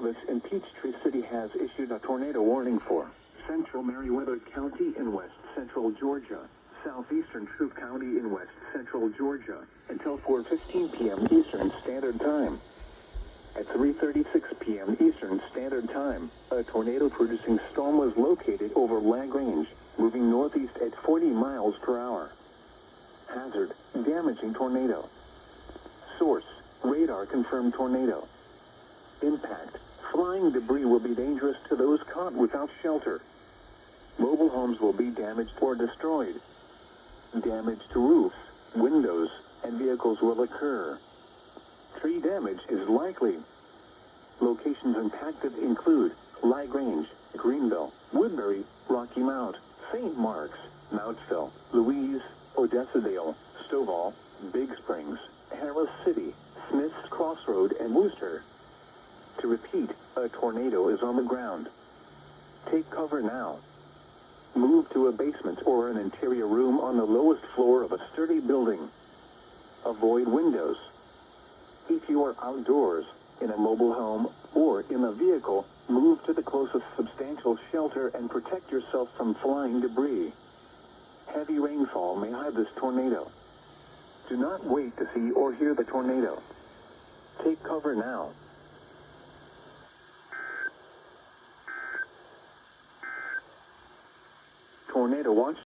Service in Peachtree City has issued a tornado warning for central Meriwether County in west central Georgia, southeastern Troup County in west central Georgia, until 4:15 p.m. Eastern Standard Time. At 3:36 p.m. Eastern Standard Time, a tornado-producing storm was located over LaGrange, moving northeast at 40 miles per hour. Hazard, damaging tornado. Source, radar-confirmed tornado. Impact, flying debris will be dangerous to those caught without shelter. Mobile homes will be damaged or destroyed. Damage to roofs, windows, and vehicles will occur. Tree damage is likely. Locations impacted include LaGrange, Greenville, Woodbury, Rocky Mount, St. Mark's, Mountsville, Louise, Odessadale, Stovall, Big Springs, Harris City, Smith's Crossroad, and Worcester. To repeat, a tornado is on the ground. Take cover now. Move to a basement or an interior room on the lowest floor of a sturdy building. Avoid windows. If you are outdoors, in a mobile home, or in a vehicle, move to the closest substantial shelter and protect yourself from flying debris. Heavy rainfall may hide this tornado. Do not wait to see or hear the tornado. Take cover now. Tornado watch